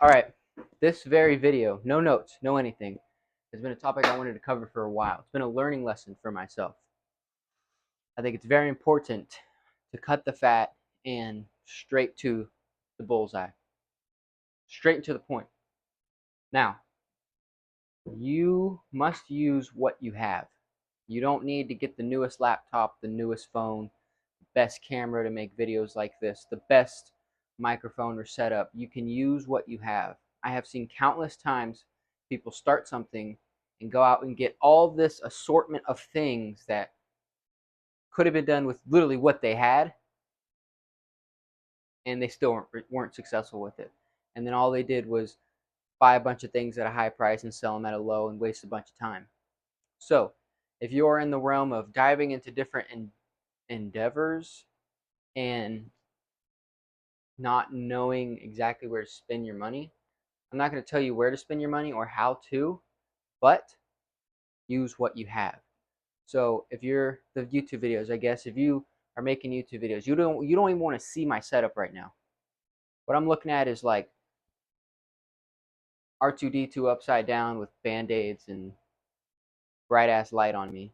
Alright, this very video, no notes, no anything, has been a topic I wanted to cover for a while. It's been a learning lesson for myself. I think it's very important to cut the fat and straight to the bullseye. Straight to the point. Now, you must use what you have. You don't need to get the newest laptop, the newest phone, the best camera to make videos like this, the best microphone or setup. You can use what you have. I have seen countless times people start something and go out and get all this assortment of things that could have been done with literally what they had, and they still weren't successful with it. And then all they did was buy a bunch of things at a high price and sell them at a low and waste a bunch of time. So, if you're in the realm of diving into different endeavors and not knowing exactly where to spend your money, I'm not going to tell you where to spend your money or how to, but use what you have. So if you're the YouTube videos, I guess if you are making YouTube videos, you don't even want to see my setup right now. What I'm looking at is like R2D2 upside down with band-aids and bright ass light on me.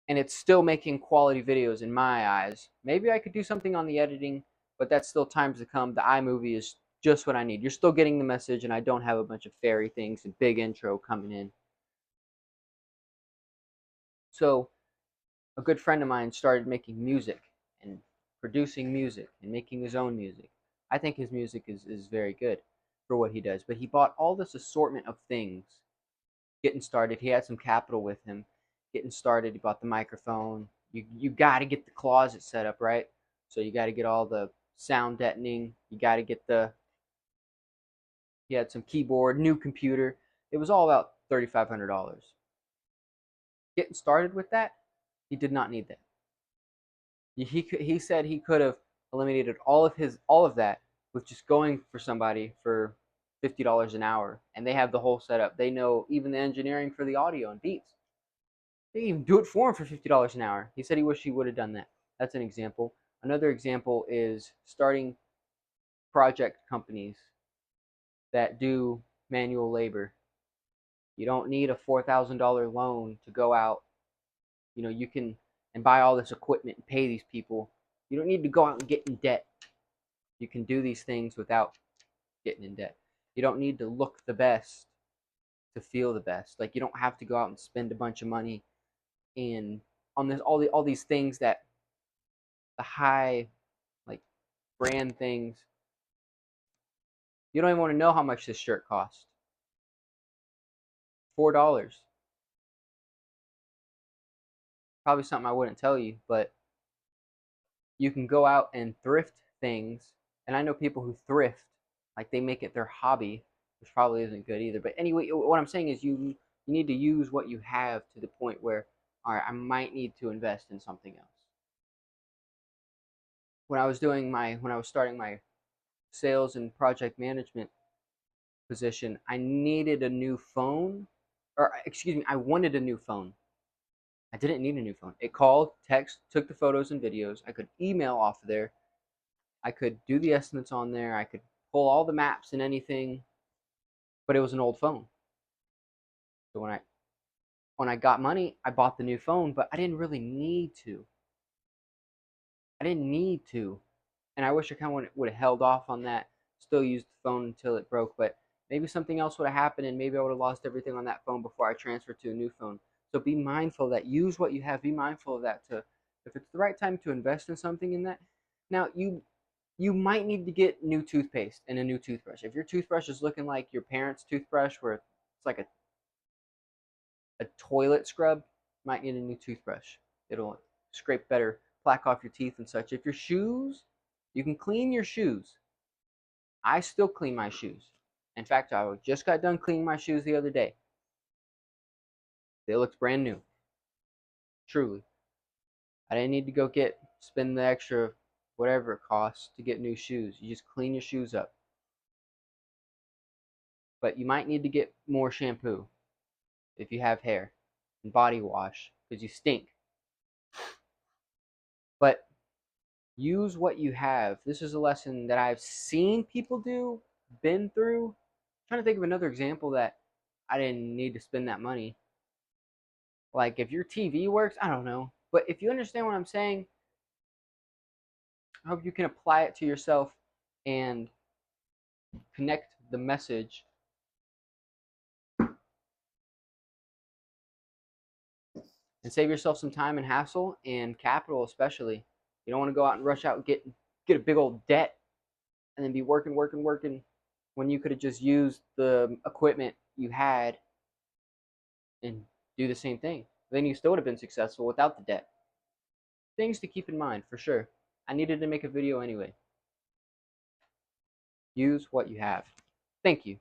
And it's still making quality videos in my eyes. Maybe I could do something on the editing, but that's still times to come. The iMovie is just what I need. You're still getting the message, and I don't have a bunch of fairy things and big intro coming in. So a good friend of mine started making music and producing music and making his own music. I think his music is very good for what he does. But he bought all this assortment of things getting started. He had some capital with him. Getting started, he bought the microphone. You got to get the closet set up, right? So you got to get all the sound deadening. You got to get the. He had some keyboard, new computer. It was all about $3,500. Getting started with that, he did not need that. He said he could have eliminated all of that with just going for somebody for $50 an hour, and they have the whole setup. They know even the engineering for the audio and beats. They even do it for him for $50 an hour. He said he wished he would have done that. That's an example. Another example is starting project companies that do manual labor. You don't need a $4,000 loan to go out. You can and buy all this equipment and pay these people. You don't need to go out and get in debt. You can do these things without getting in debt. You don't need to look the best to feel the best. Like, you don't have to go out and spend a bunch of money in on this all these things that the high, like, brand things. You don't even want to know how much this shirt cost. $4. Probably something I wouldn't tell you, but you can go out and thrift things. And I know people who thrift, like, they make it their hobby, which probably isn't good either. But anyway, what I'm saying is you need to use what you have to the point where, all right, I might need to invest in something else. When I was starting my sales and project management position, I needed a new phone, or excuse me, I wanted a new phone. I didn't need a new phone. It called, text, took the photos and videos. I could email off of there. I could do the estimates on there. I could pull all the maps and anything, but it was an old phone. So when I got money, I bought the new phone, but I didn't really need to. I didn't need to, and I wish I kind of would have held off on that. Still used the phone until it broke, but maybe something else would have happened, and maybe I would have lost everything on that phone before I transferred to a new phone. So be mindful of that. Use what you have. Be mindful of that. To if it's the right time to invest in something in that. Now you might need to get new toothpaste and a new toothbrush. If your toothbrush is looking like your parents' toothbrush, where it's like a toilet scrub, you might need a new toothbrush. It'll scrape better plaque off your teeth and such. If your shoes, you can clean your shoes. I still clean my shoes. In fact, I just got done cleaning my shoes the other day. They looked brand new. Truly. I didn't need to go spend the extra whatever it costs to get new shoes. You just clean your shoes up. But you might need to get more shampoo if you have hair and body wash because you stink. But Use what you have. This is a lesson that I've seen people do, been through. I'm trying to think of another example that I didn't need to spend that money. Like if your TV works, I don't know. But if you understand what I'm saying, I hope you can apply it to yourself and connect the message and save yourself some time and hassle and capital, especially. You don't want to go out and rush out and get a big old debt and then be working when you could have just used the equipment you had and do the same thing. Then you still would have been successful without the debt. Things to keep in mind for sure. I needed to make a video anyway. Use what you have. Thank you.